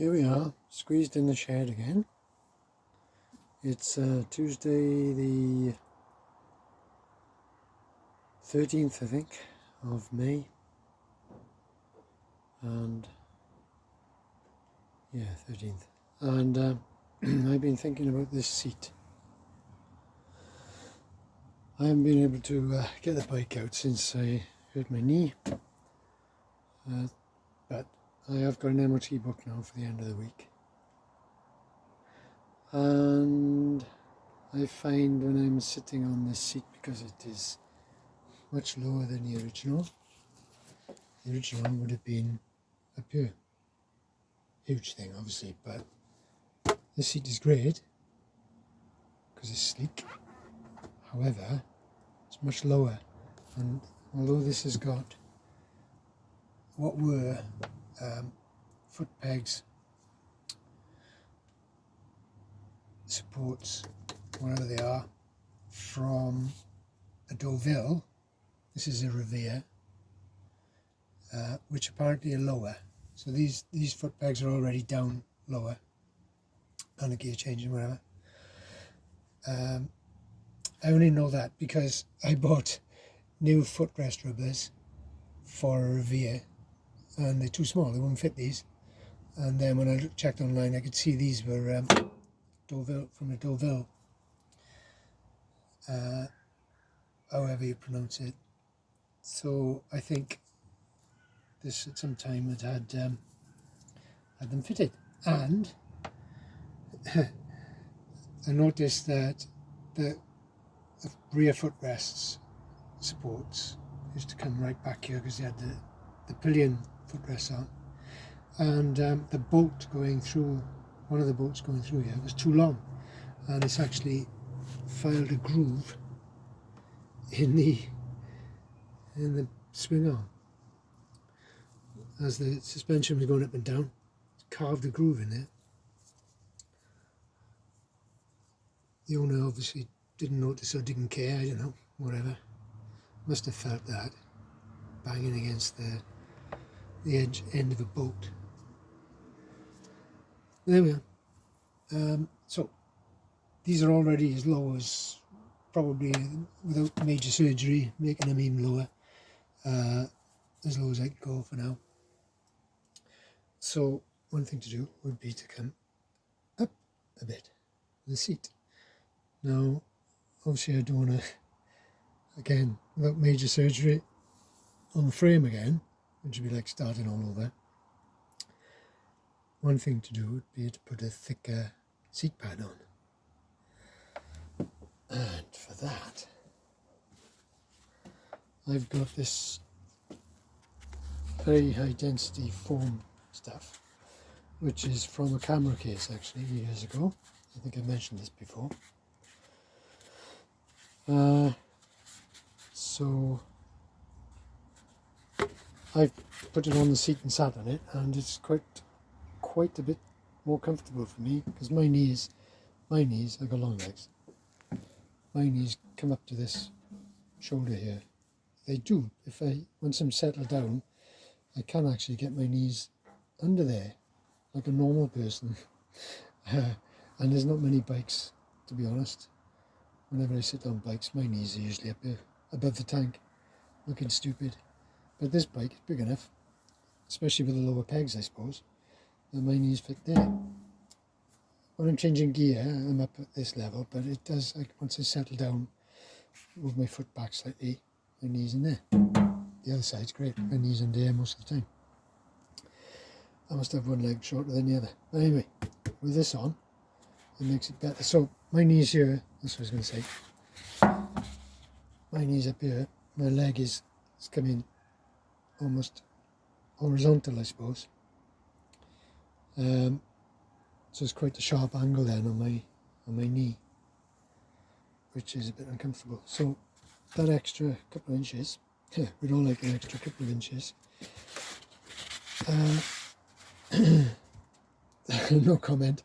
Here we are, squeezed in the shed again. It's Tuesday the 13th, I think, of May. And yeah, 13th. And I've been thinking about this seat. I haven't been able to get the bike out since I hurt my knee. But I have got an MOT book now for the end of the week. And I find when I'm sitting on this seat, because it is much lower than the original one would have been up here. Huge thing, obviously, but this seat is great because it's sleek. However, it's much lower, and although this has got what were foot pegs, supports, whatever they are, from a Deauville. This is a Revere, which apparently are lower. So these foot pegs are already down lower, and a gear change and whatever. I only know that because I bought new footrest rubbers for a Revere, and they're too small, they wouldn't fit these. And then when I checked online, I could see these were Deauville, from a Deauville, however you pronounce it. So I think this at some time had them fitted, and I noticed that the rear footrests supports used to come right back here because they had the pillion footrests on, and the bolt going through, one of the bolts going through here was too long, and it's actually filed a groove in the swing arm. As the suspension was going up and down, it's carved a groove in there. The owner obviously didn't notice or didn't care, I don't know, whatever. Must have felt that banging against the end of a bolt. There we are. So these are already as low as, probably without major surgery, making them even lower, as low as I can go for now. So one thing to do would be to come up a bit the seat. Now obviously I don't want to, again, without major surgery, on the frame again, which would be like starting all over. One thing to do would be to put a thicker seat pad on. And for that, I've got this very high density foam stuff, which is from a camera case actually years ago. I think I mentioned this before. So I've put it on the seat and sat on it, and it's quite a bit more comfortable for me, because my knees, I've got long legs, my knees come up to this shoulder here. They do. Once I'm settled down, I can actually get my knees under there like a normal person. And there's not many bikes, to be honest. Whenever I sit on bikes, my knees are usually up here, above the tank, looking stupid. But this bike is big enough, especially with the lower pegs, I suppose, that my knees fit there. When I'm changing gear, I'm up at this level, but it does, once I settle down, move my foot back slightly, my knees in there. The other side's great, my knees in there most of the time. I must have one leg shorter than the other. But anyway, with this on, it makes it better. So my knees here, that's what I was going to say. My knees up here, my leg is coming almost horizontal, I suppose. So it's quite a sharp angle then on my knee, which is a bit uncomfortable. So that extra couple of inches, we don't like an extra couple of inches. No comment.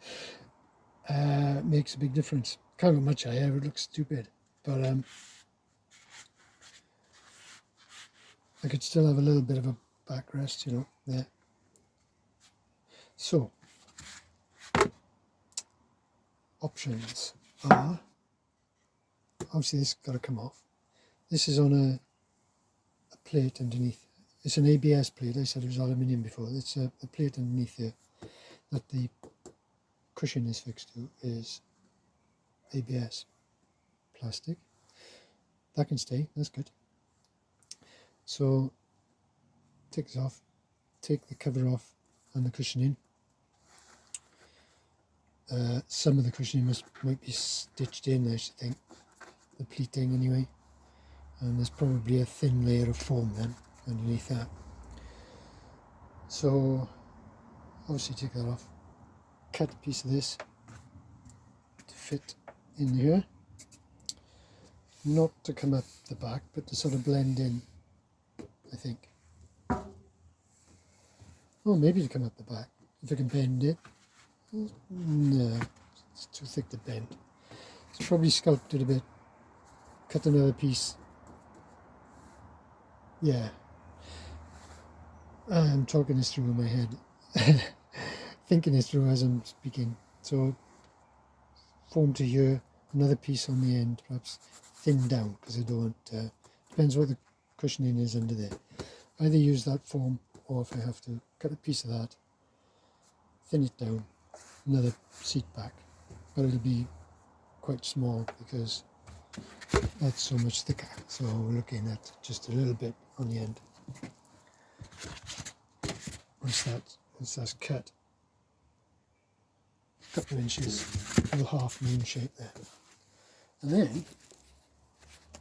Makes a big difference. Can't go much higher, it looks stupid, but I could still have a little bit of a backrest, you know, there. So options are, obviously this has got to come off. This is on a plate underneath. It's an ABS plate. I said it was aluminium before. It's a plate underneath here that the cushion is fixed to is ABS plastic. That can stay, that's good. So take this off, take the cover off and the cushioning. Some of the cushioning might be stitched in, I should think, the pleating anyway, and there's probably a thin layer of foam then underneath that. So obviously take that off, cut a piece of this to fit in here, not to come up the back but to sort of blend in, I think. Oh, maybe to come up the back if I can bend it. No, it's too thick to bend. It's probably sculpted a bit. Cut another piece. Yeah. I'm talking this through in my head. Thinking this through as I'm speaking. So, foam to here, another piece on the end, perhaps thin down, because I don't want, depends what the cushioning is under there. Either use that foam, or if I have to, cut a piece of that, thin it down, another seat back, but it'll be quite small because that's so much thicker, so we're looking at just a little bit on the end. Once that's cut, a couple of inches, a little half moon shape there. And then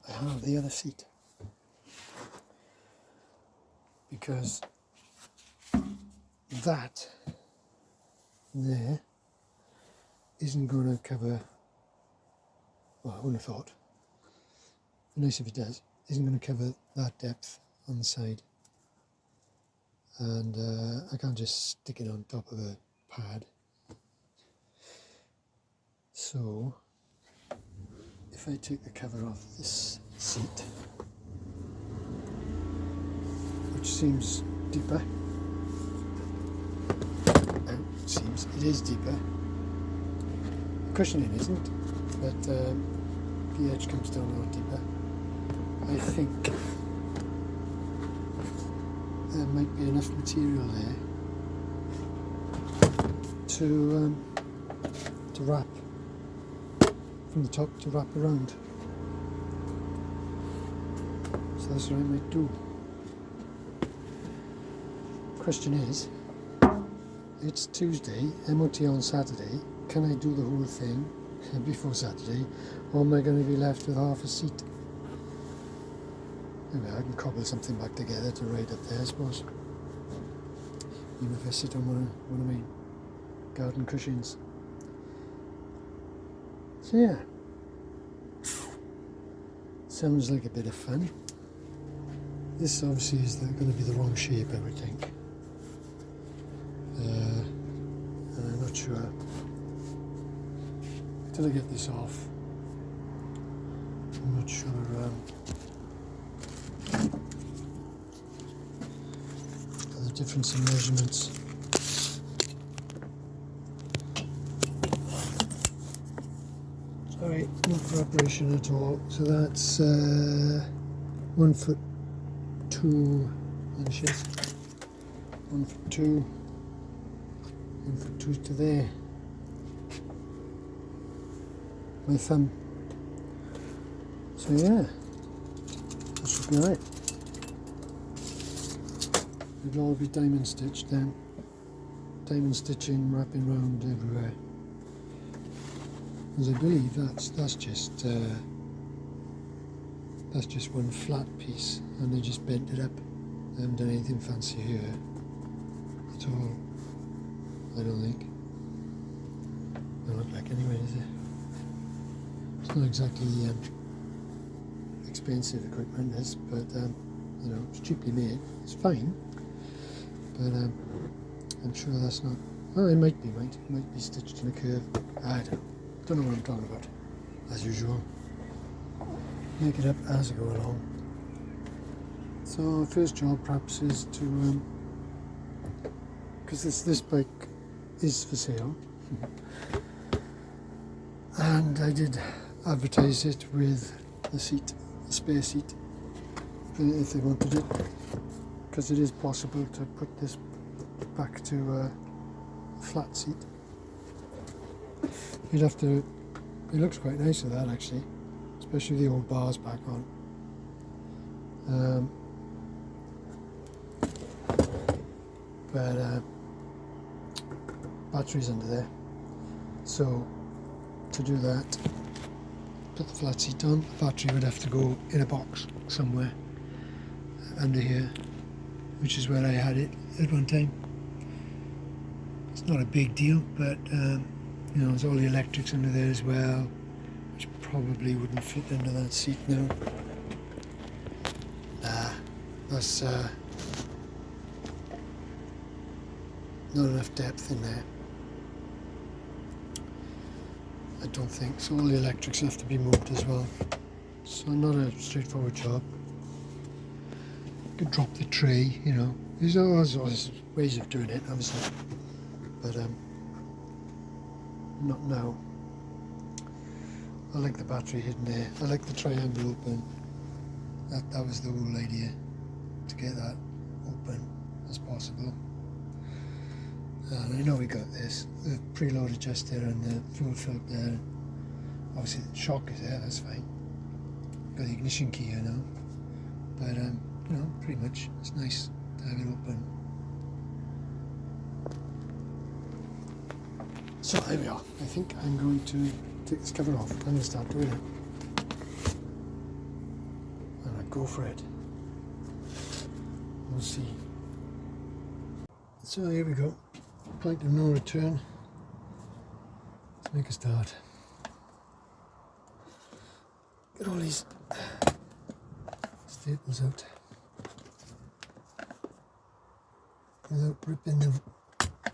I have the other seat, because that there isn't going to cover, well, I wouldn't have thought, nice if it does, isn't going to cover that depth on the side, and I can't just stick it on top of a pad. So if I take the cover off this seat, which seems deeper, it is deeper, the cushioning isn't, but the edge comes down a lot deeper. I think there might be enough material there to wrap from the top, to wrap around. So that's what I might do. Question is, it's Tuesday, MOT on Saturday. Can I do the whole thing before Saturday, or am I going to be left with half a seat? Anyway, I can cobble something back together to ride up there, I suppose. Even if I sit on one of my garden cushions. So yeah, sounds like a bit of fun. This obviously is going to be the wrong shape, I would think. And I'm not sure until I get this off. I'm not sure the difference in measurements. Sorry, no preparation at all. So that's 1 foot 2 inches. 1 foot 2. 1 foot 2 to there. My thumb. So yeah, that should be right. It'll all be diamond stitched then. Diamond stitching wrapping round everywhere. As I believe that's just one flat piece, and they just bent it up. I haven't done anything fancy here at all, I don't think. Doesn't look like anyway, is it? It's not exactly expensive equipment, this, but you know, it's cheaply made. It's fine, but I'm sure that's not. Well, it might be stitched in a curve. I don't know what I'm talking about. As usual, make it up as I go along. So first job perhaps is to, because this bike is for sale, and I did advertise it with the seat, the spare seat, if they wanted it, because it is possible to put this back to a flat seat. You'd have to, it looks quite nice with that actually, especially with the old bars back on. But batteries under there, so to do that, put the flat seat on, the battery would have to go in a box somewhere under here, which is where I had it at one time. It's not a big deal, but you know, there's all the electrics under there as well, which probably wouldn't fit under that seat now. Nah, that's not enough depth in there, I don't think, so all the electrics have to be moved as well, so not a straightforward job. You could drop the tray, you know, there's always ways of doing it obviously, but not now. I like the battery hidden there, I like the triangle open, that was the whole idea, to get that open as possible. And I know we got this, the preload adjuster and the fuel filter, obviously the shock is there, that's fine. Got the ignition key here now, but you know, pretty much it's nice to have it open. So there we are. I think I'm going to take this cover off. I'm going to start doing it. And I go for it. We'll see. So here we go. Point of no return. Let's make a start. Get all these staples out without ripping the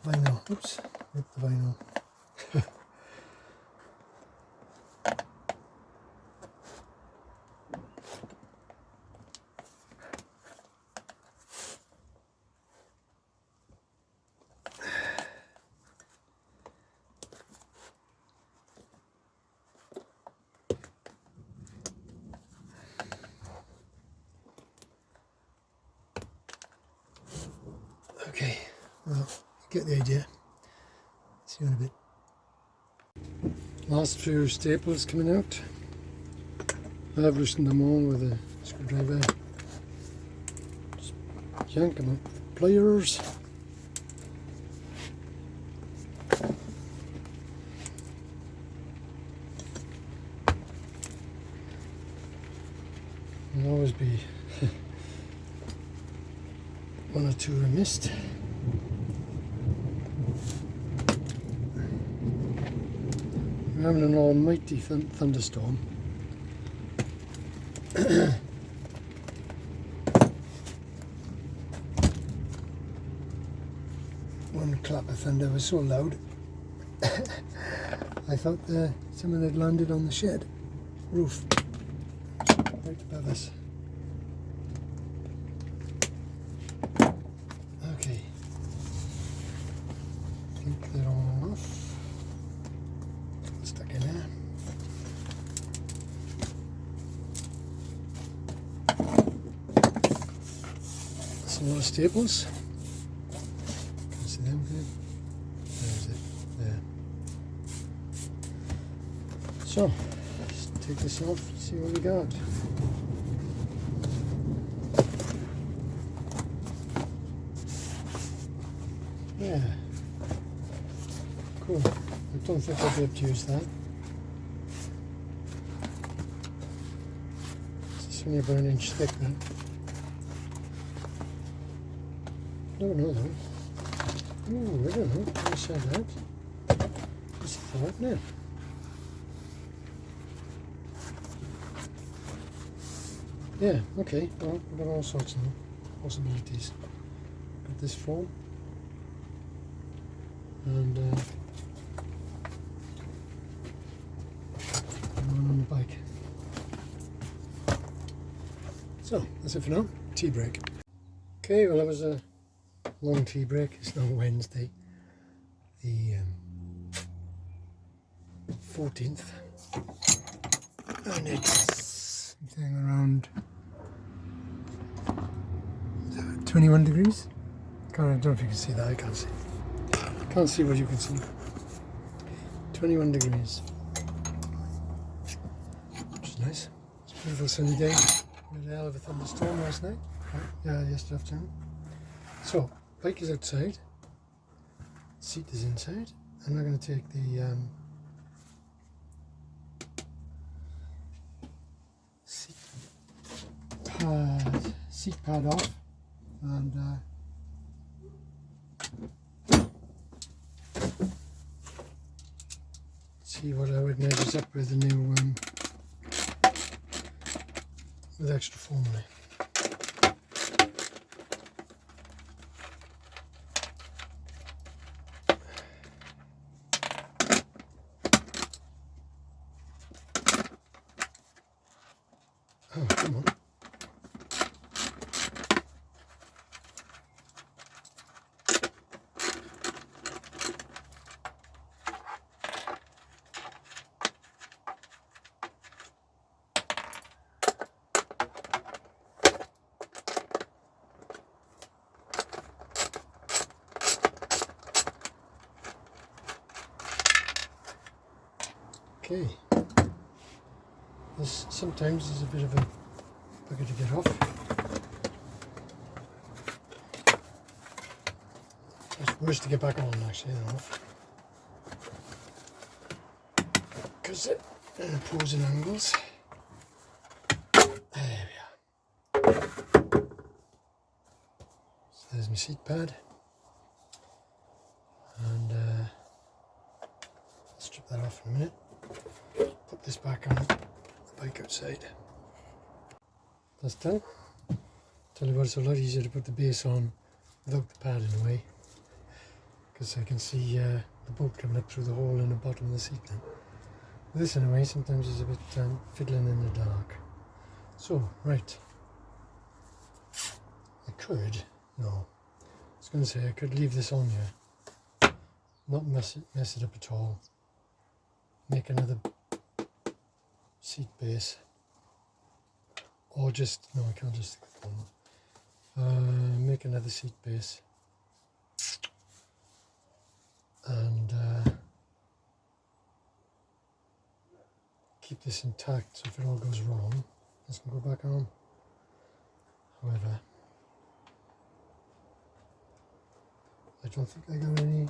vinyl. Oops, rip the vinyl. Okay, well, you get the idea. See you in a bit. Last few staples coming out. I've loosened them all with a screwdriver. Just yank them up with pliers. There'll always be one or two are missed. We're having an almighty thunderstorm. One clap of thunder was so loud I thought someone had landed on the shed roof right above us. Okay, I think they're all off. Stuck in there. Some more staples. Can you see them here? There's it. There. So, let's take this off and see what we got. Yeah. Cool. I don't think I'll be able to use that. It's only about 1 inch thick then. I don't know though. Oh, I don't know. I said that. What's the thought now? Yeah, okay. Well, we've got all sorts of possibilities. Got this foam. And one on the bike. So that's it for now. Tea break. Okay, well that was a long tea break. It's now Wednesday, the 14th, and it's something around 21 degrees. I don't know if you can see that. I can't see. Can't see what you can see. 21 degrees, which is nice. It's a beautiful sunny day. We had a hell of a thunderstorm last night. Yeah, yesterday afternoon. So, bike is outside, seat is inside, and I'm going to take the seat pad off, and see what I would measure up with the new with extra formula. Oh, come on. Okay. Sometimes there's a bit of a bugger to get off. It's worse to get back on actually than off, because it opposing angles. There we are. So there's my seat pad, and strip that off in a minute. Put this back on the bike outside. That's done. Tell you what, it's a lot easier to put the base on without the pad in the way, because I can see the bolt coming up through the hole in the bottom of the seat now. With this in a way, sometimes it's a bit fiddling in the dark. So, right. I could, no, I was going to say I could leave this on here, not mess it up at all, make another seat base, or just, no, I can't just stick with one. Make another seat base, and keep this intact, so if it all goes wrong, this can go back on. However, I don't think I got any.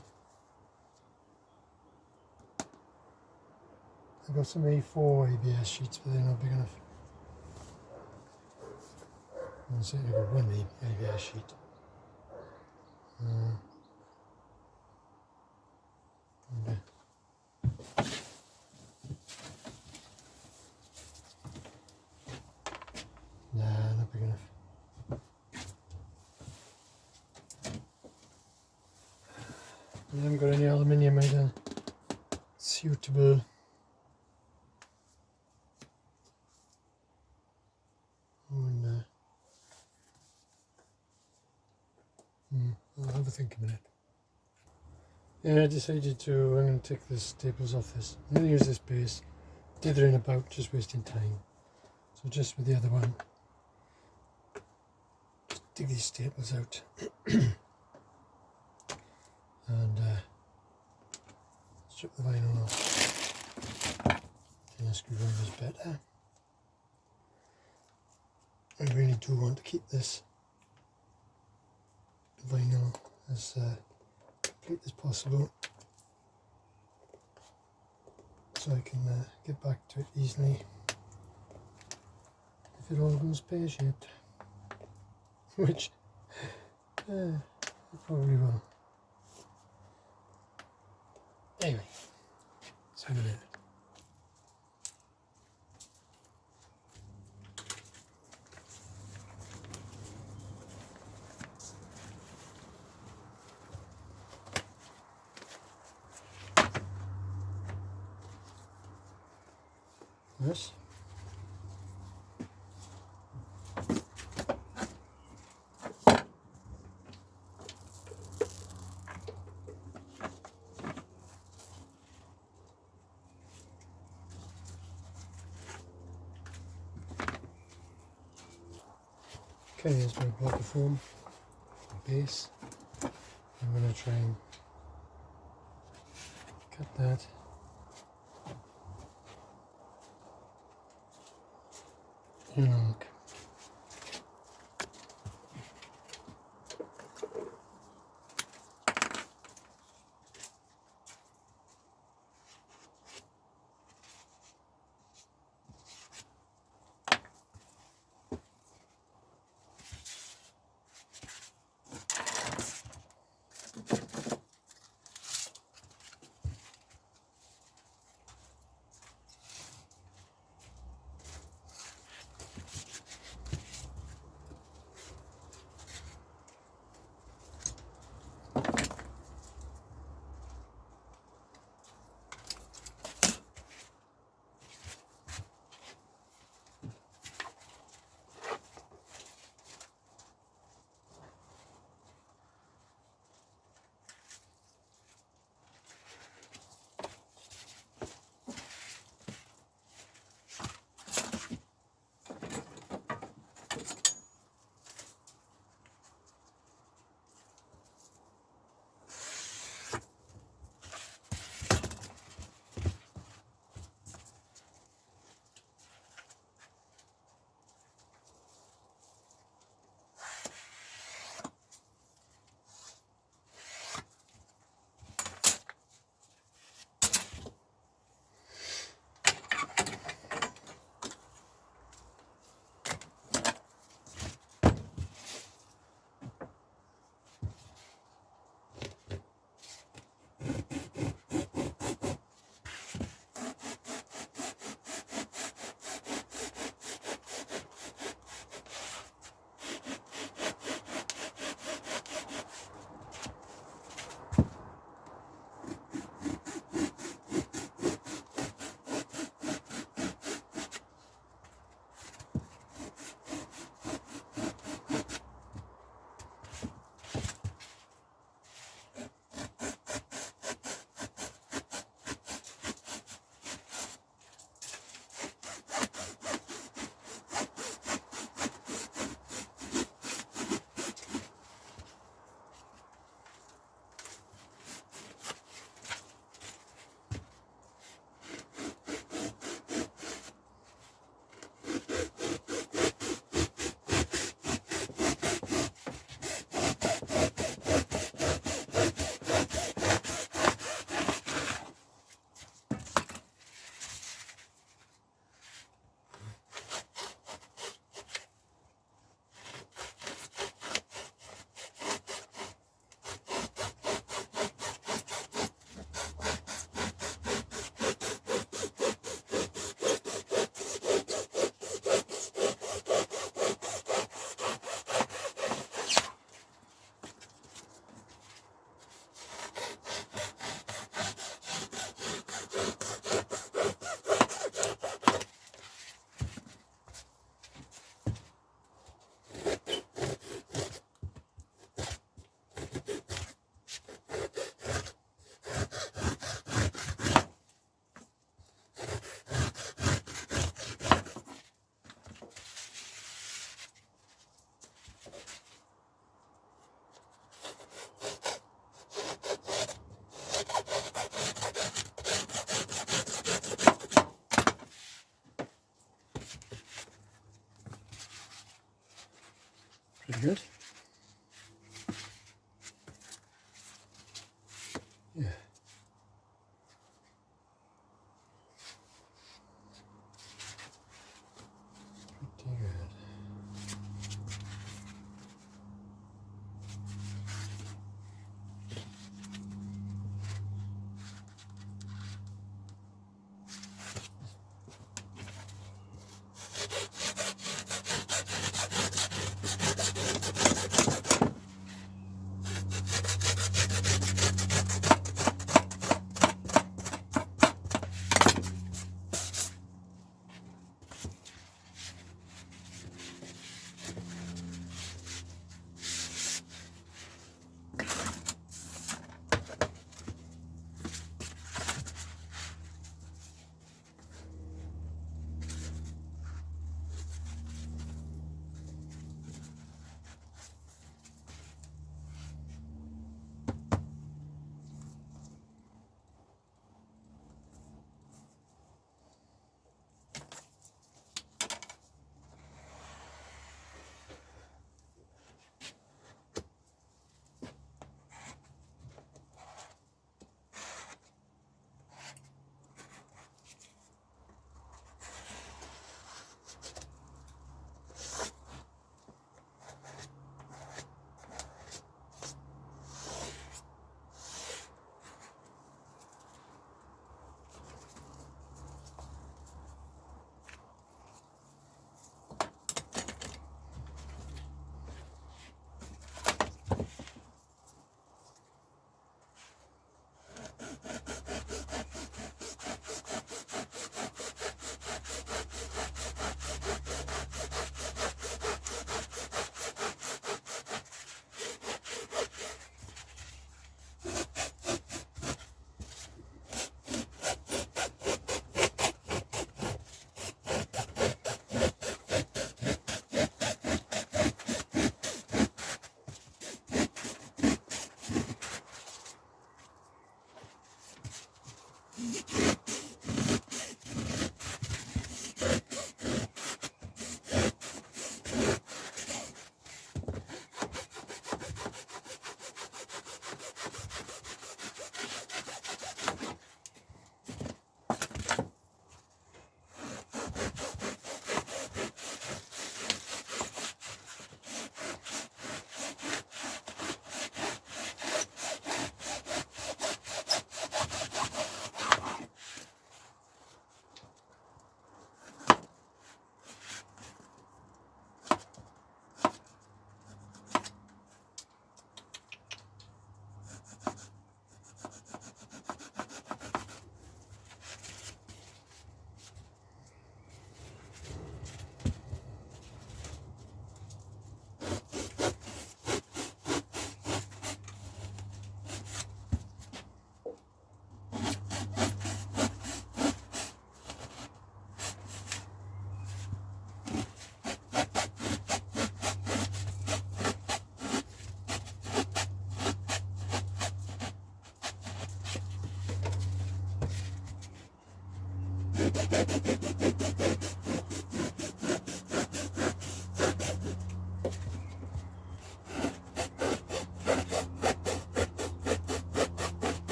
I got some A4 ABS sheets, but they're not big enough. I'm saying I got one ABS sheet. Nah, not big enough. I haven't got any aluminium either suitable. And I'll have a think a minute. Yeah, I decided to, I'm going to take the staples off this. I'm going to use this base, dithering about, just wasting time. So just with the other one, just dig these staples out. And strip the vinyl off. And the screwdriver's better. I really do want to keep this vinyl as complete as possible, so I can get back to it easily if it all goes pear-shaped, which it probably will. Anyway, let's have a minute. Yes. Okay, here's my block of foam base. I'm going to try and cut that. And look. Pretty good. Yeah. Pretty good.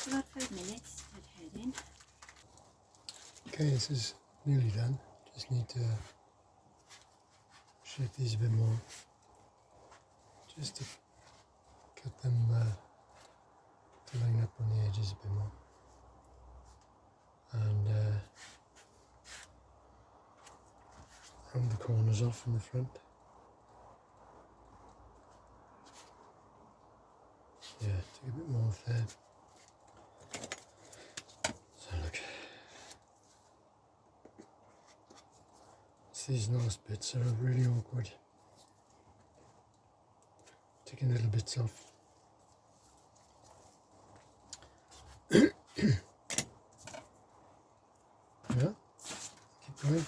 About 5 minutes at head in. Okay, this is nearly done. Just need to shape these a bit more, just to get them to line up on the edges a bit more. And round the corners off in the front. Yeah, take a bit more off there. So look, it's these last bits are really awkward. Taking little bits off. Yeah, keep going.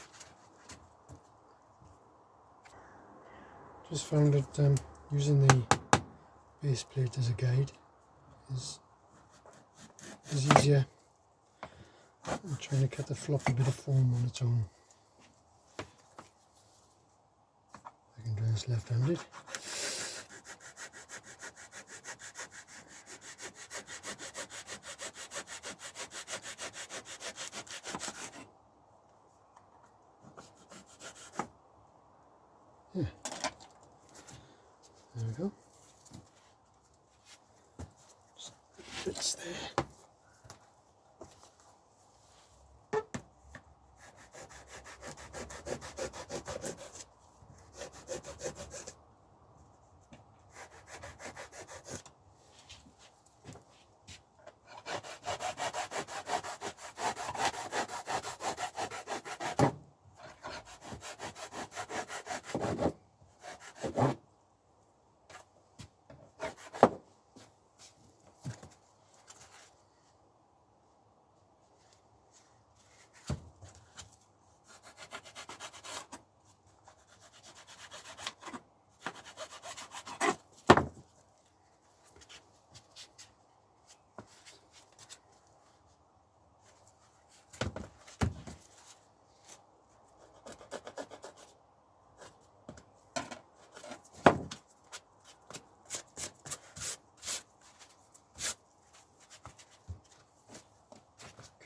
Just found that using the base plate as a guide is easier than trying to cut a floppy bit of foam on its own. I can do this left-handed. Yeah, there we go. Just bits there.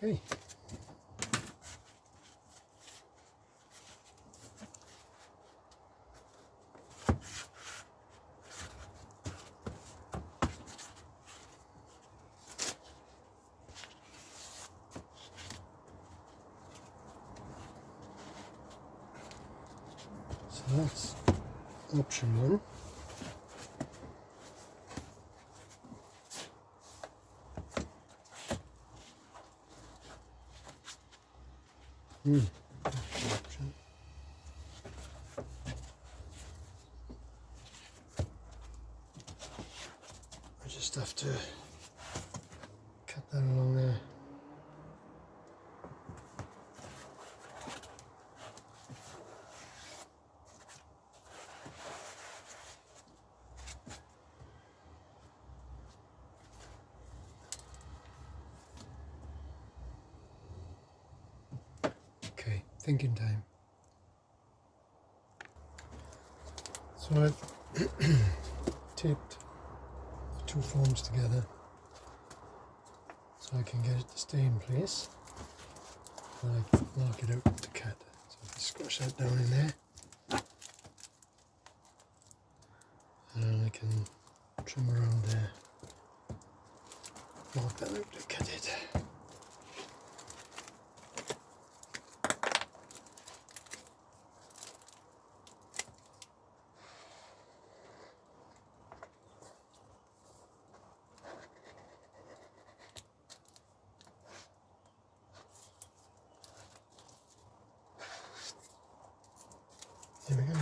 Okay. So that's option one. Option. I just have to cut that along there. Okay, thinking time. So I've taped the two forms together so I can get it to stay in place when I mark it out to cut. So I can squash that down in there, and then I can trim around there, mark that out to cut it. There we go.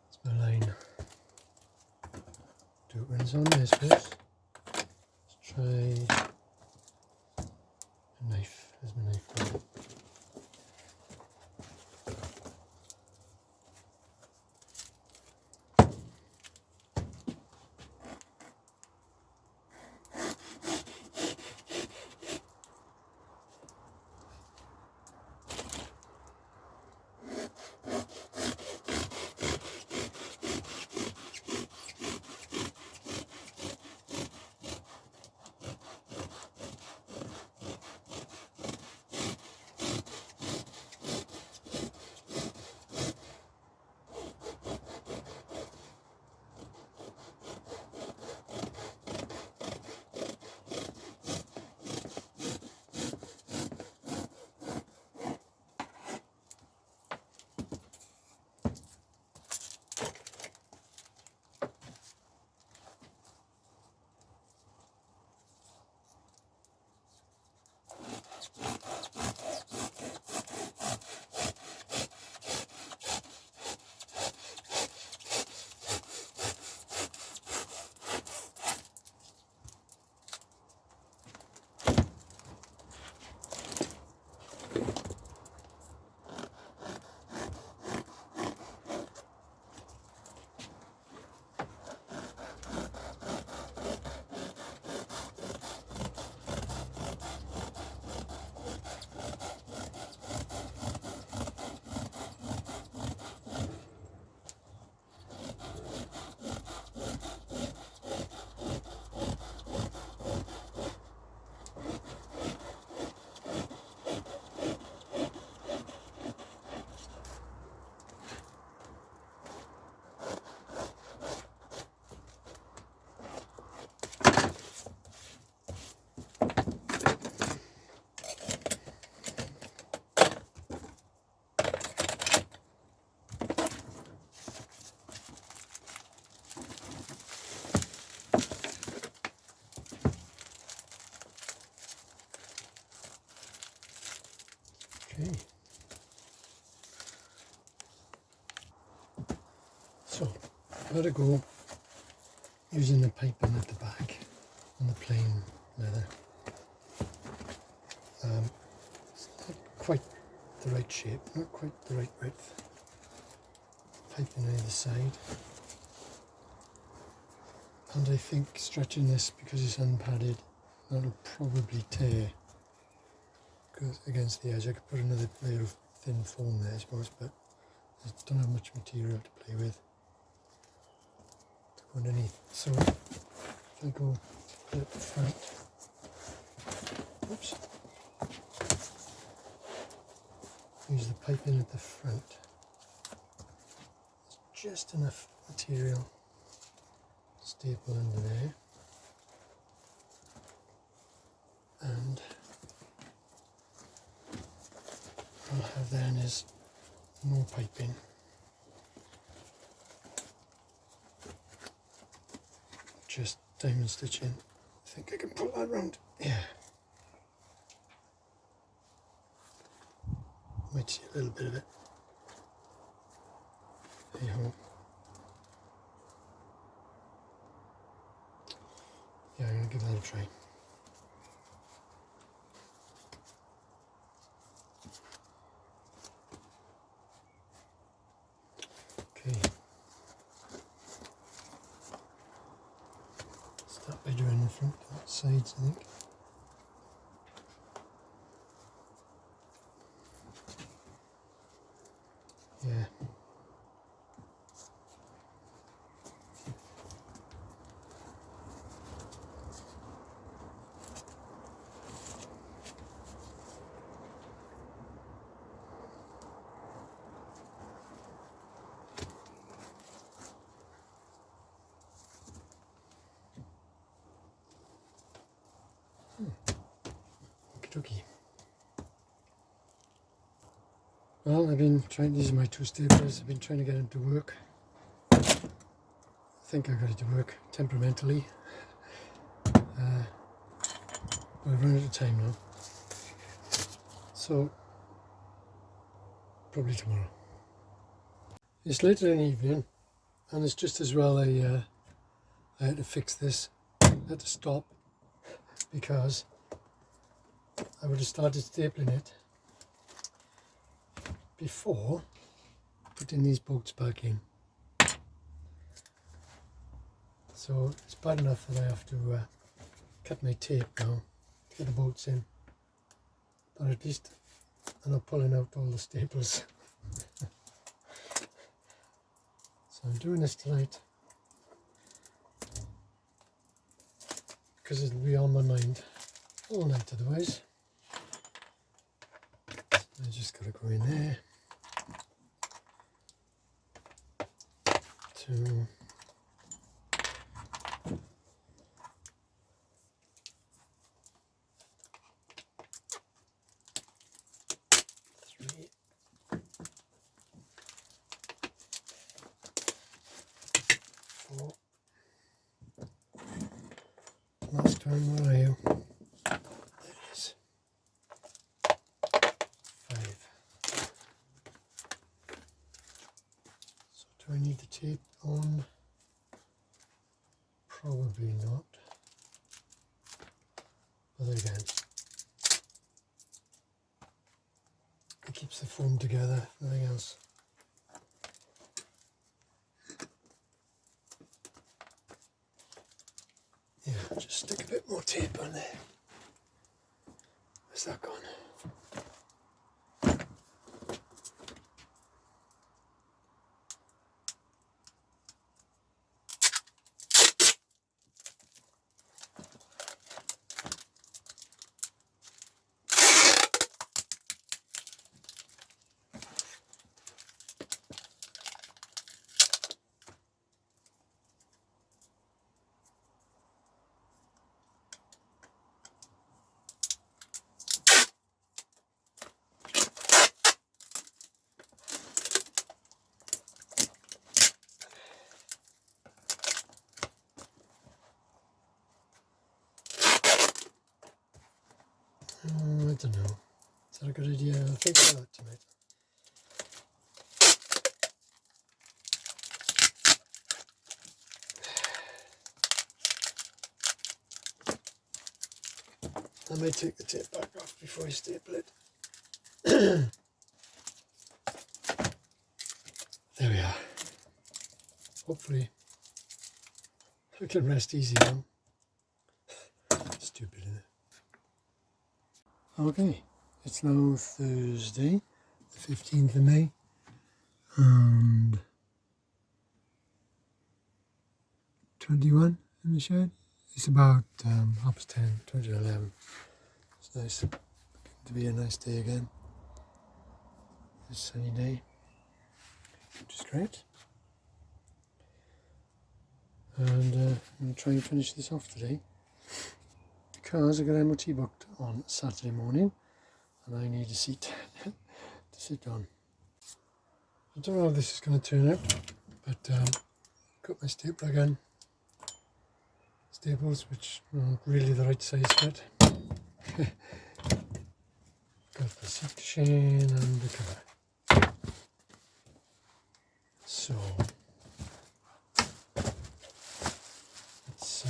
That's my line. Do it when it's on there first. Let's try a knife. There's my knife. Okay. So, let it go using the piping at the back on the plain leather. It's not quite the right shape, not quite the right width. Piping either side. And I think stretching this because it's unpadded, that'll probably tear against the edge. I could put another layer of thin foam there, I suppose, but I don't have much material to play with to underneath. So if I go at the front, oops, use the piping at the front. There's just enough material to staple under there, and I'll have then is more piping. Just diamond stitching. I think I can pull that round. Yeah. Might see a little bit of it. Hey ho. Yeah, I'm gonna give that a try. Okay. Start by doing the front sides, I think. Yeah. Okey-dokey. Well, I've been trying, these are my two staplers, I've been trying to get them to work. I think I got it to work temperamentally. But I've run out of time now. So, probably tomorrow. It's later in the evening, and it's just as well I had to fix this. I had to stop because I would have started stapling it before putting these bolts back in. So it's bad enough that I have to cut my tape now to get the bolts in, but at least I'm not pulling out all the staples. So I'm doing this tonight because it'll be on my mind all night otherwise. So I just gotta go in there. 2, 3, 4. Last one, where are you? There it is. 5. So do I need the tape on? Probably not. But there again, it keeps the foam together, nothing else. Yeah, just stick a bit more tape on there. Where's that gone? I don't know. Is that a good idea? I'll think about that tonight. I may take the tape back off before I staple it. There we are. Hopefully I can rest easy now. Stupid, isn't it? Okay, it's now Thursday, the 15th of May, and 21 in the shed. It's about 10:30, 20 to 11. It's nice. Looking to be a nice day again. A sunny day, which is great. And I'm going to try and finish this off today because I got MOT booked on Saturday morning and I need a seat to sit on. I don't know how this is going to turn out, but got my stapler again. Staples, which aren't really the right size for it. Got the seat cushion and the cover. So let's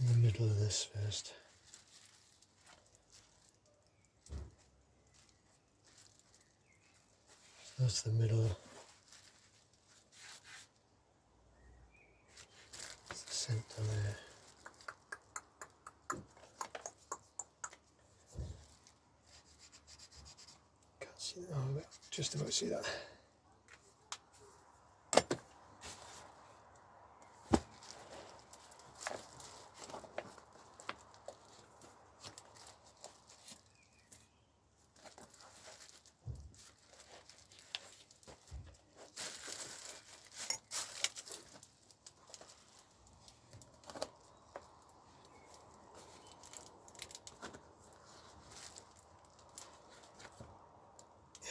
in the middle of this first. So that's the middle. That's the centre there. Can't see that. Oh, just about see that.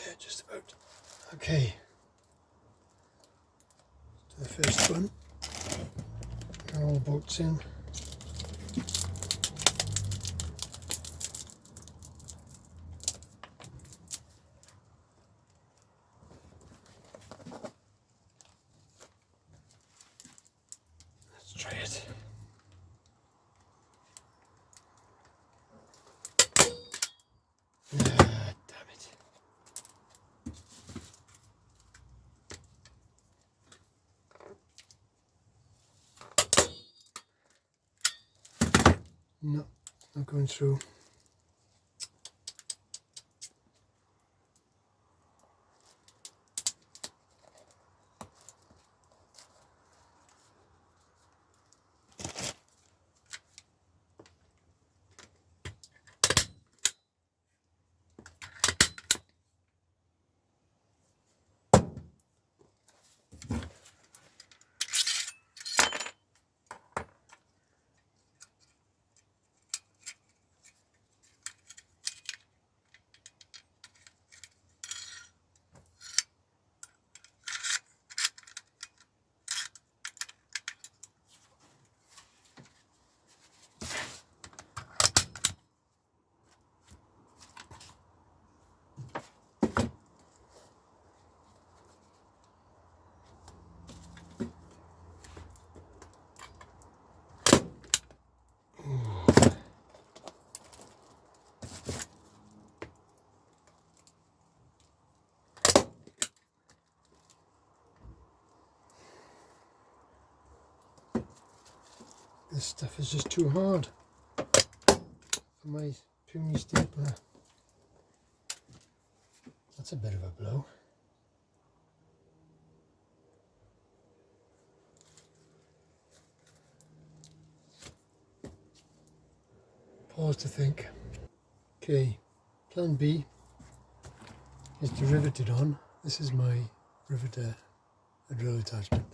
Yeah, just about. Okay. To the first one. Got all the bolts in. Let's try it. Ah, damn it. No, not going through. This stuff is just too hard for my puny stapler. That's a bit of a blow. Pause to think. Okay, plan B is to rivet it on. This is my riveter, a drill attachment,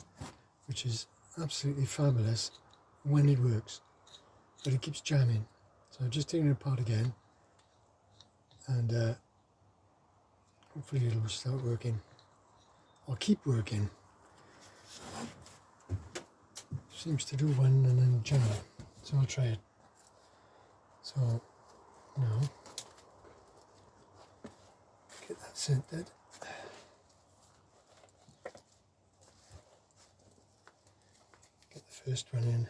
which is absolutely fabulous when it works, but it keeps jamming. So I'm just taking it apart again, and hopefully it'll start working, or keep working. Seems to do one and then jam, so I'll try it. So now, get that centered. Get the first one in.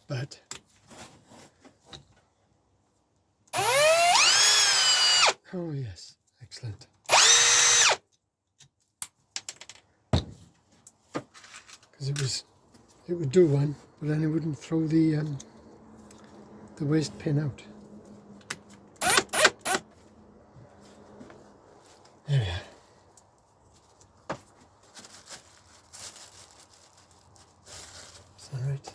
But Oh yes, excellent. Because it would do one, but then it wouldn't throw the waste pin out. There we are. Is that right?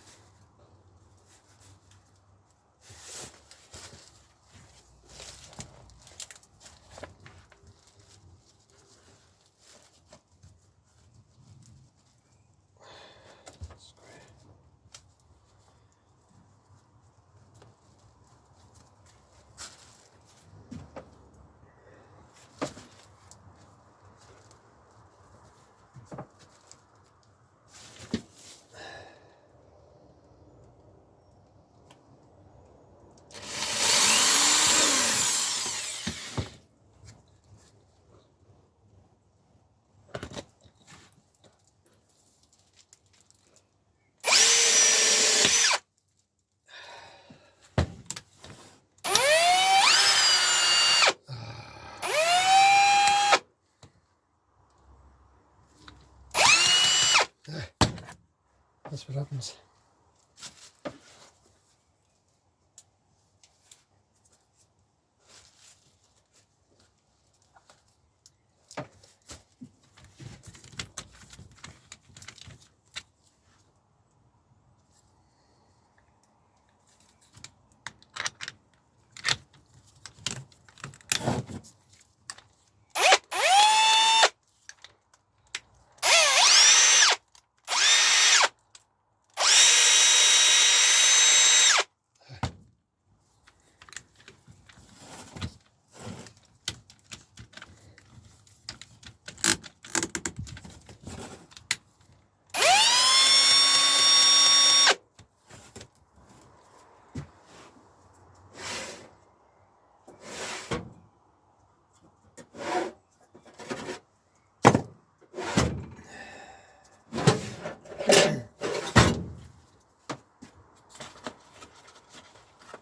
That's what happens.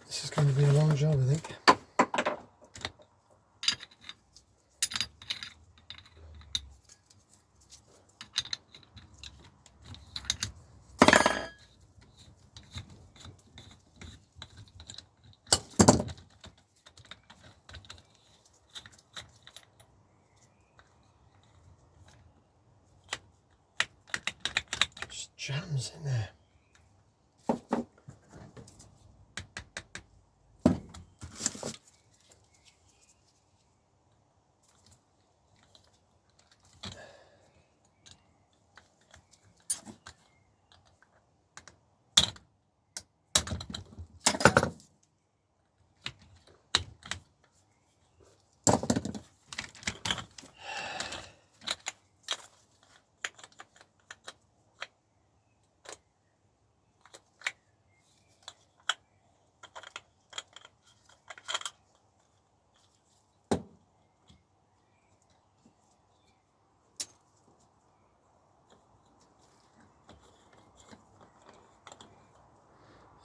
This is going to be a long job, I think. Just jams in there.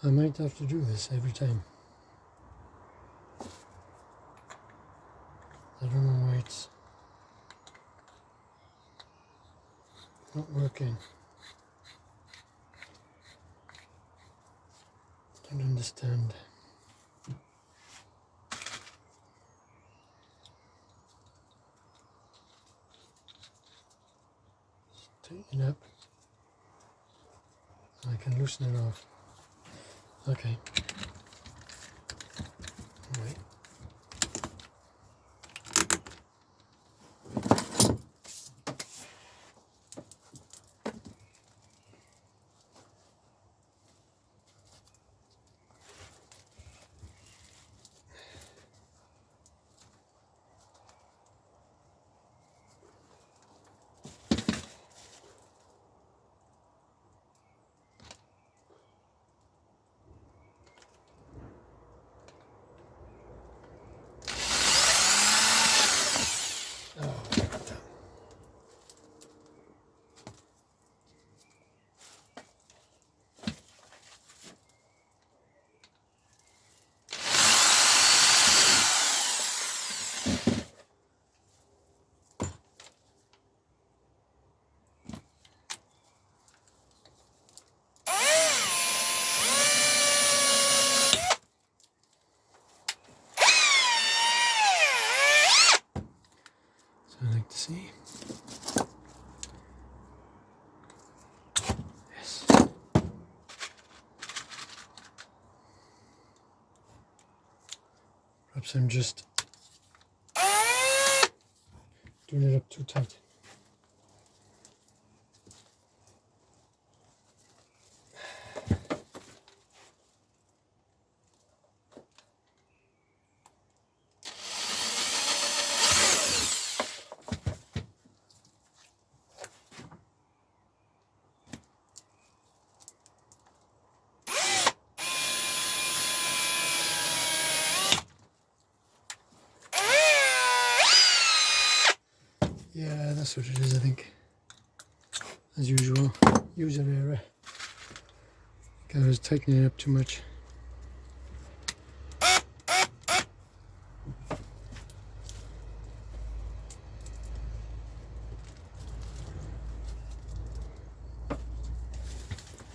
I might have to do this every time. I don't know why it's not working. I don't understand. Tighten it up. I can loosen it off. Okay. Wait. like to see. Yes. Perhaps I'm just doing it up too tight. Yeah, that's what it is, I think. As usual, user error. I was tightening it up too much.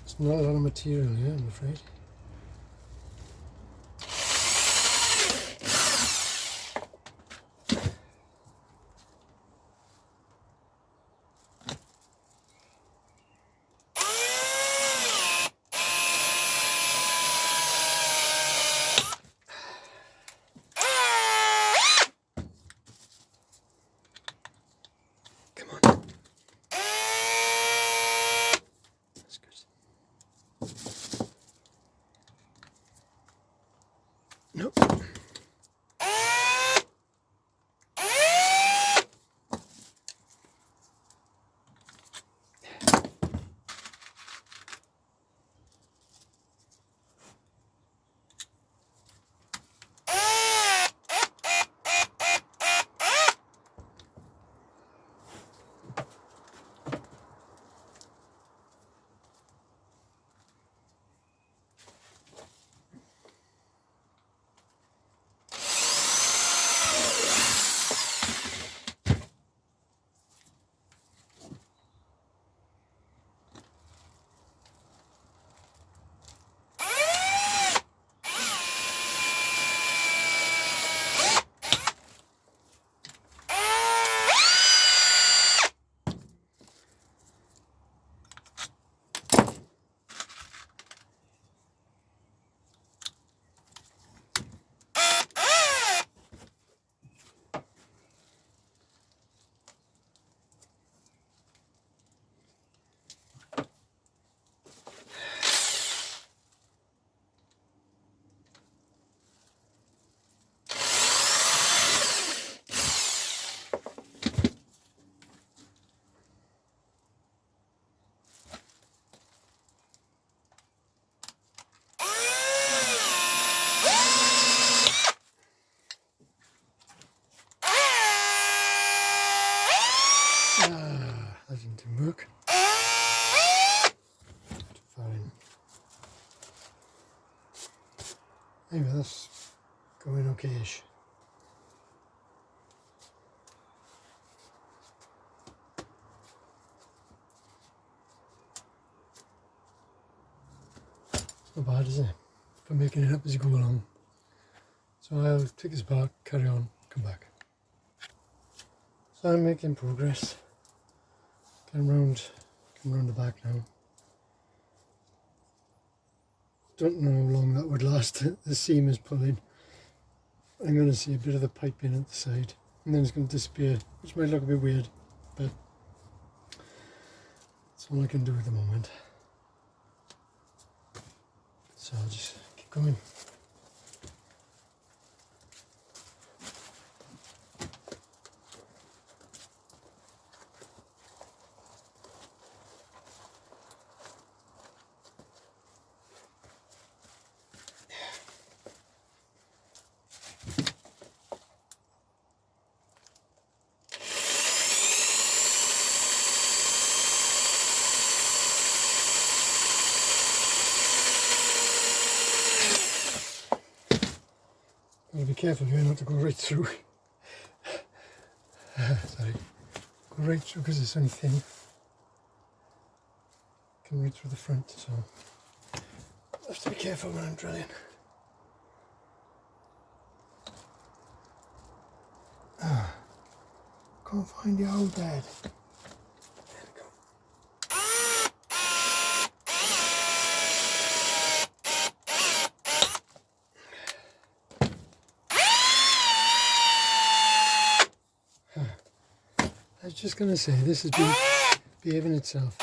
It's not a lot of material here, I'm afraid. Come on. That's good. Nope. That didn't work. Fine. Anyway, that's going okay-ish. It's not bad, is it? For making it up as you go along. So I'll take this apart, carry on, come back. So I'm making progress. Come round the back now. Don't know how long that would last. The seam is pulling. I'm going to see a bit of the piping at the side, and then it's going to disappear, which might look a bit weird, but that's all I can do at the moment. So I'll just keep going. Gotta be careful here not to go right through. Sorry. Go right through because it's only thin. Come right through the front, so I have to be careful when I'm drilling. can't find the old dad. I was just going to say, this has been behaving itself.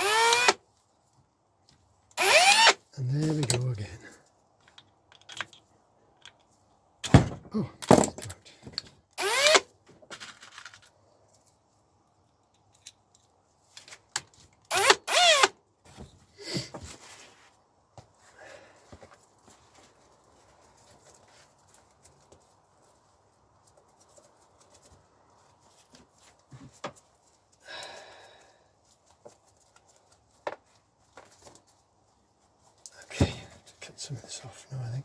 And there we go again. Oh, it's out. Okay, to cut some of this off now, I think.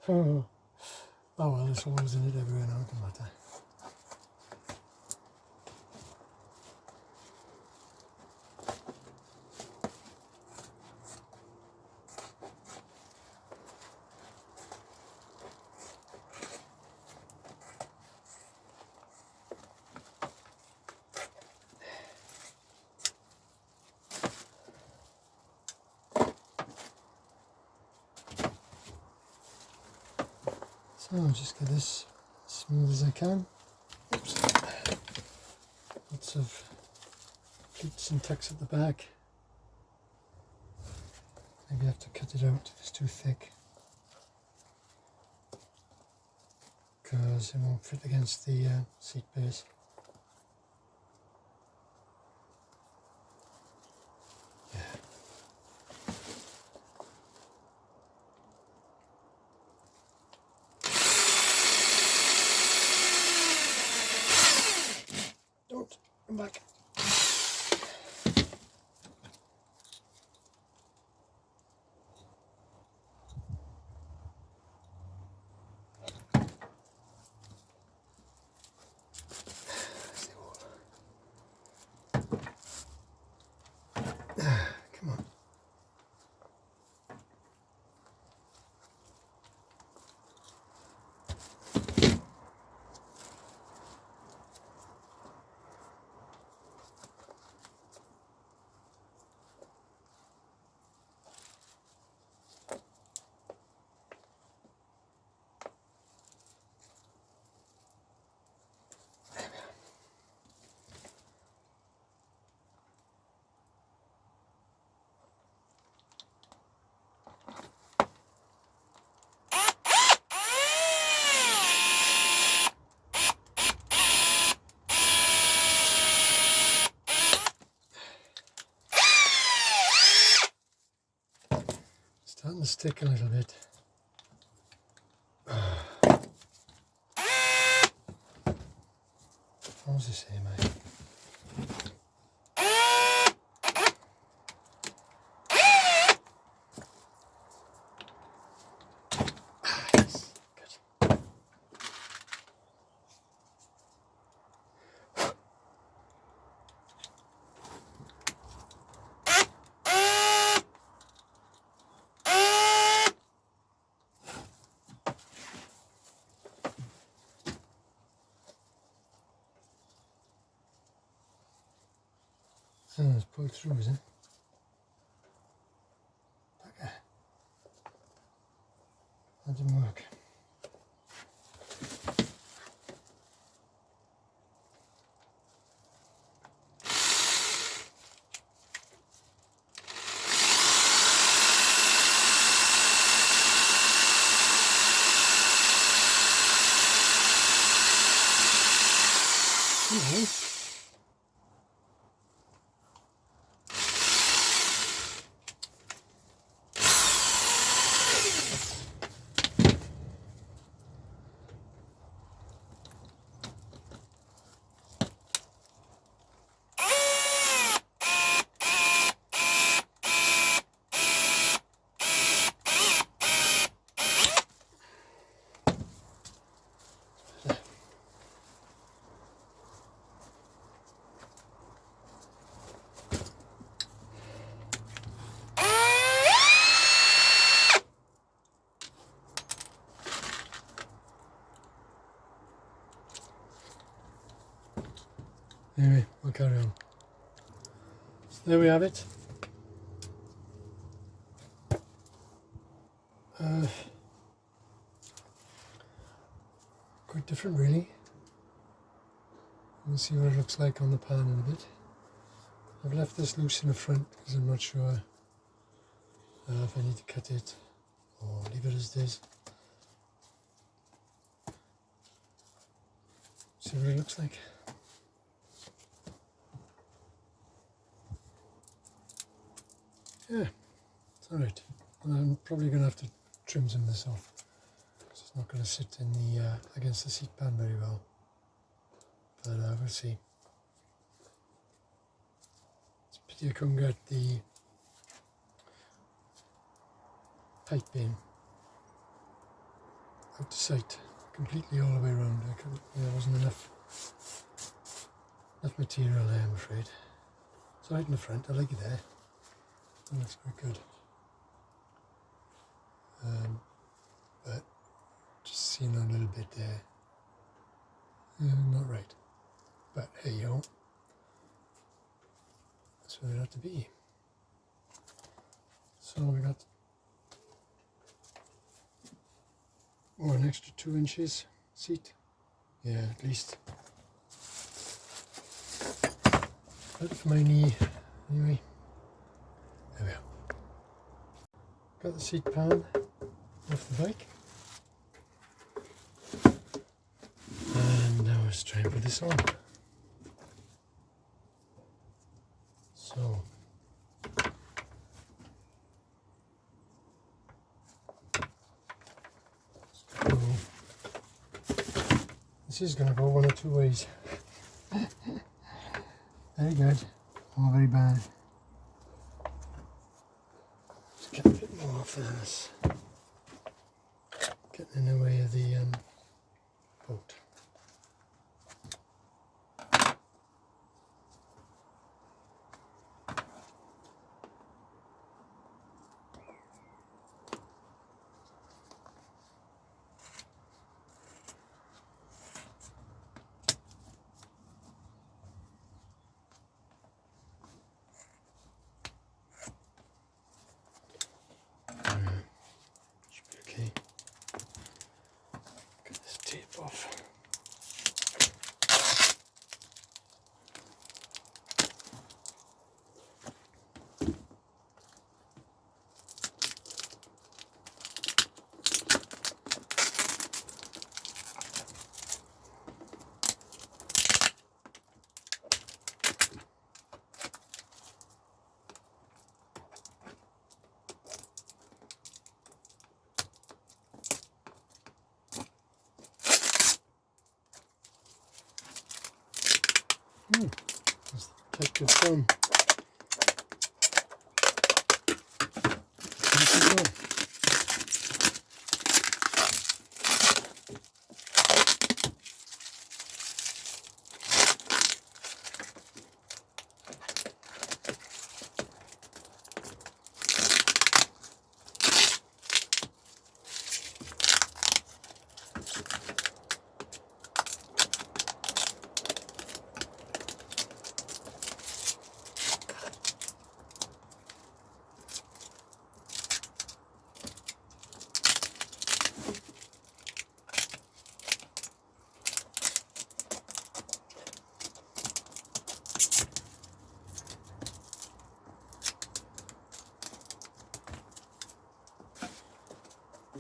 Oh well, there's holes in it everywhere now, it doesn't matter. So I'll just get this as smooth as I can. Oops. Lots of pleats and tucks at the back. Maybe I have to cut it out if it's too thick, because it won't fit against the seat base. Yeah. Don't come back. Come on. Starting to stick a little bit. What was I saying, mate? Yes, good. So let's pull it through, is it? Okay. That didn't work. Hello. Anyway, we'll carry on. So there we have it. Quite different really. We'll see what it looks like on the pan in a bit. I've left this loose in the front because I'm not sure if I need to cut it or leave it as it is. See what it looks like. Yeah, it's alright. I'm probably going to have to trim some of this off because it's not going to sit in the against the seat pan very well. But we'll see. It's a pity I couldn't get the pipe in out to sight completely all the way around. There wasn't enough material there, I'm afraid. It's right in the front, I like it there. That looks quite good. But just seeing a little bit there, not right. But hey yo, that's where it had to be. So we got an extra 2 inches seat. Yeah, at least. But for my knee, anyway. There we are. Got the seat pan off the bike. And now let's try and put this on. So. This is going to go one or two ways. Very good, or very bad. Just get a bit more of this. Getting in the way of the boat. Should be okay. Get this tape off. That's protected from.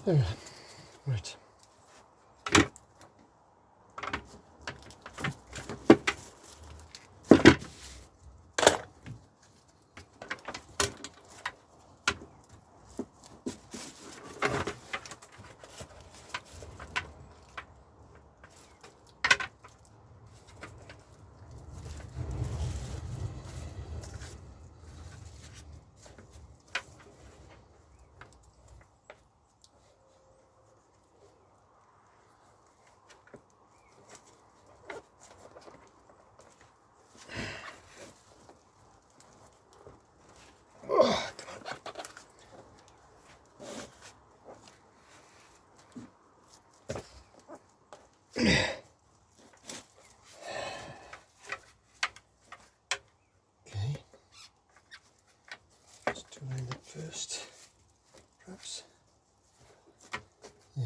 There we are. Right. rust, perhaps. Yeah.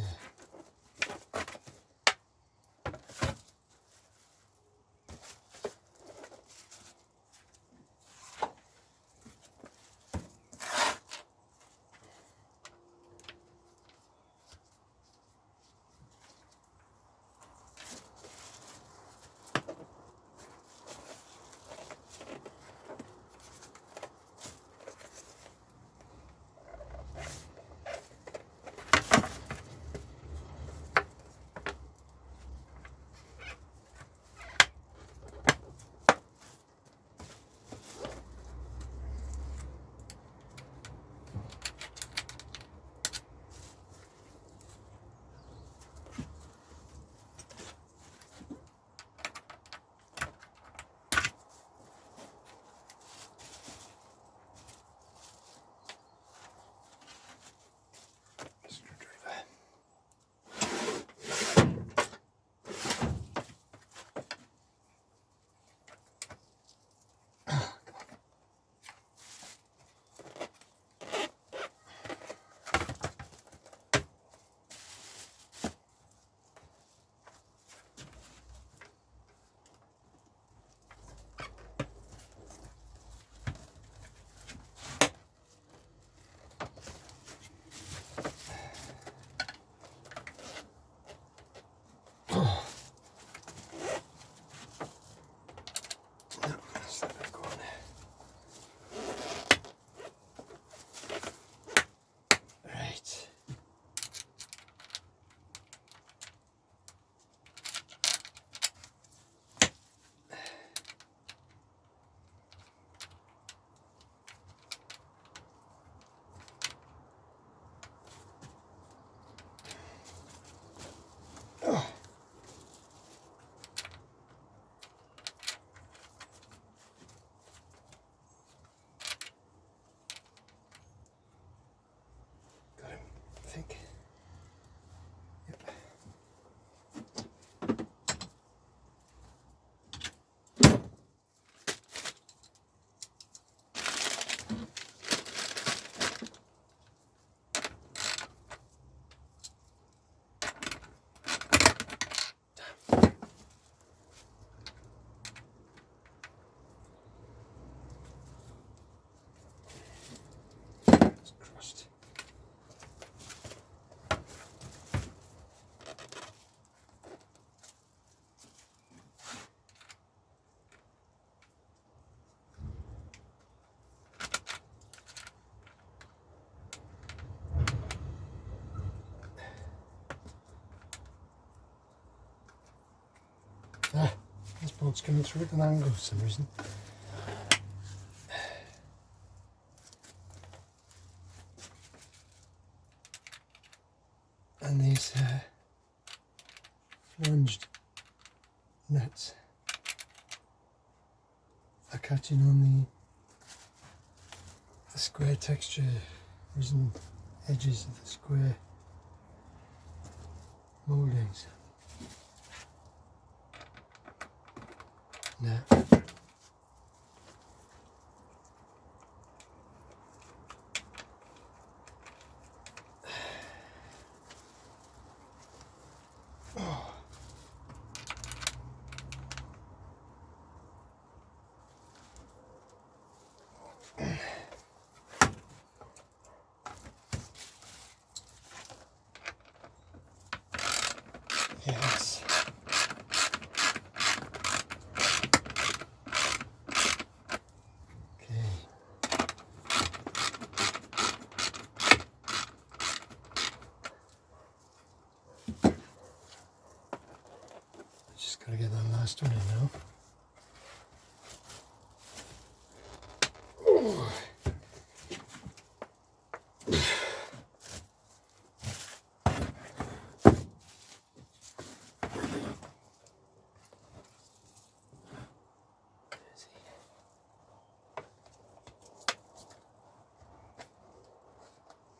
I think. Yep. It's crushed. This bolt's coming through at an angle for some reason. And these flanged nuts are catching on the square texture, using edges of the square mouldings. Now, yes. Just gotta get that last one in now.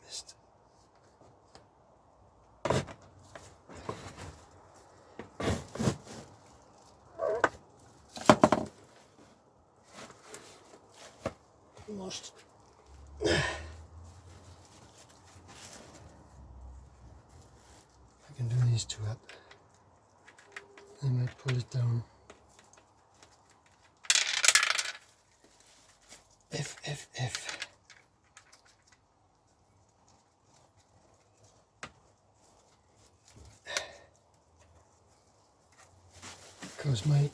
Missed. Almost. these two up. I might pull it down. If. Because my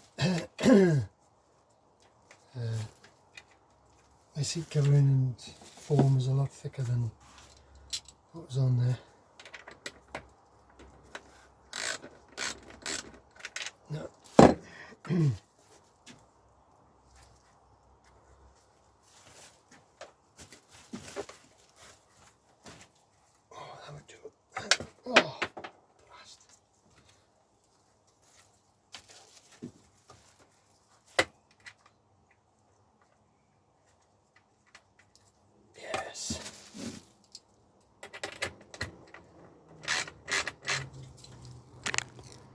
my seat covering and foam is a lot thicker than what was on there. No. Oh, that would do it. Oh, blast. Yes.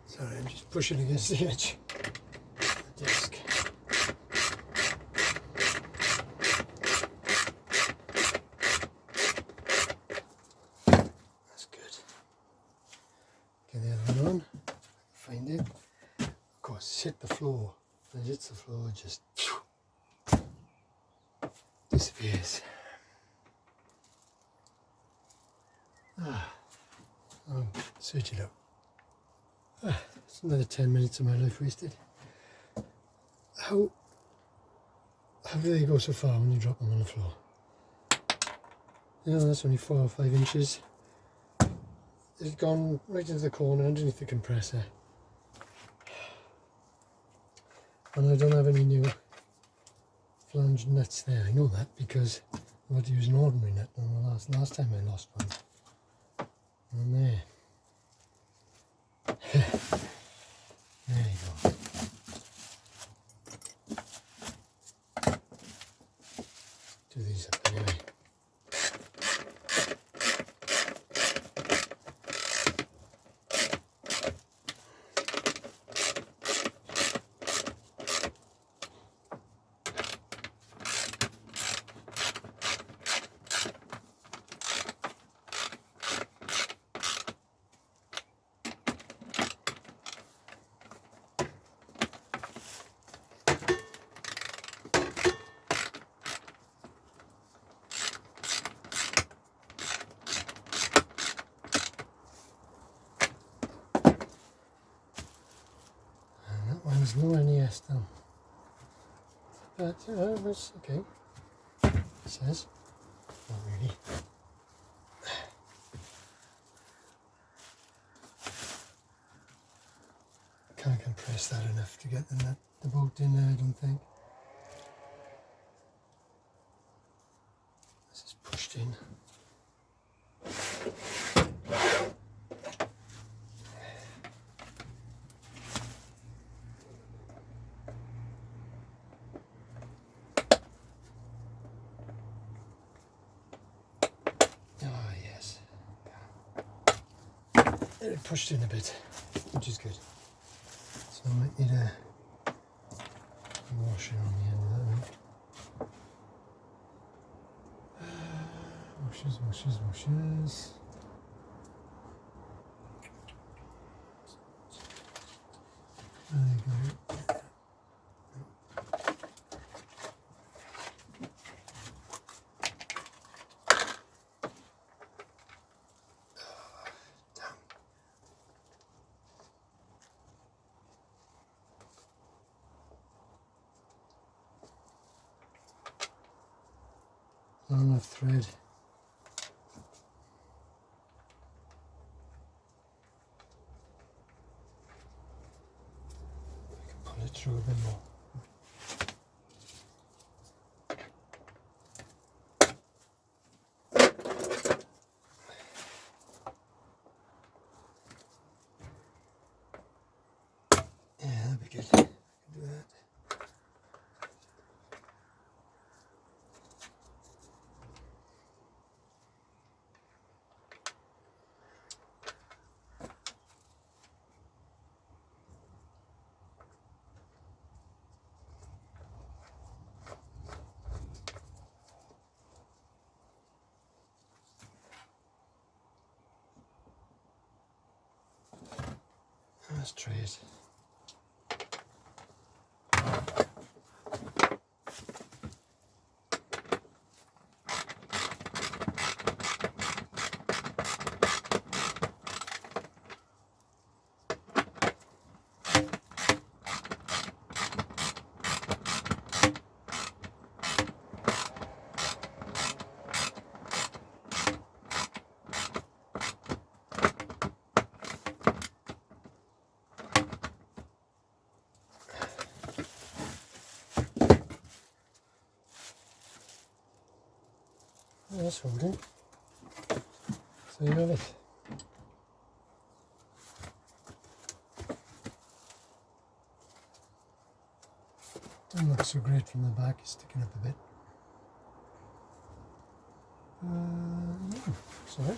Sorry, I'm just pushing against the edge of the desk. That's good. Get the other one on. Find it. Of course, hit the floor. When it hits the floor, it just disappears. I'll search it out. It's another 10 minutes of my life wasted. How do they go so far when you drop them on the floor? You know, that's only 4 or 5 inches. It's gone right into the corner underneath the compressor. And I don't have any new flange nuts there. I know that because I had to use an ordinary nut on the last time I lost one. And there. There you go. Do these up anyway. One's nowhere near still, but that's okay. It says, not really. Can't compress that enough to get the bolt in there, I don't think. This is pushed in. It pushed in a bit, which is good. So I might need a washer on the end of that one. Washers. There you go. Not enough thread. I can pull it through a bit more. Yeah, that'd be good. I can do that. Let's try it. That's holding. So you have it. Doesn't look so great from the back, it's sticking up a bit. Sorry.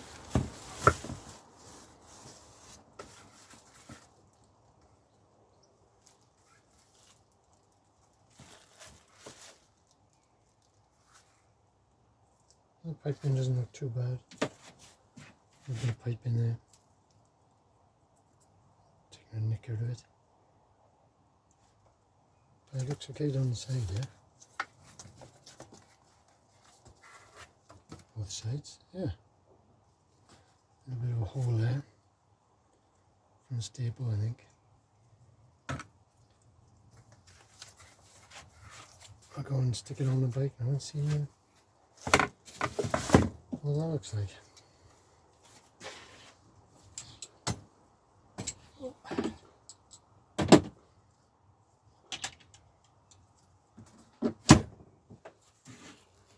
The piping doesn't look too bad. A bit of pipe in there. Taking a nick out of it. But it looks okay down the side, yeah? Both sides, yeah. A little bit of a hole there. From a staple, I think. I'll go and stick it on the bike now and see what that looks like.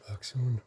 Back soon.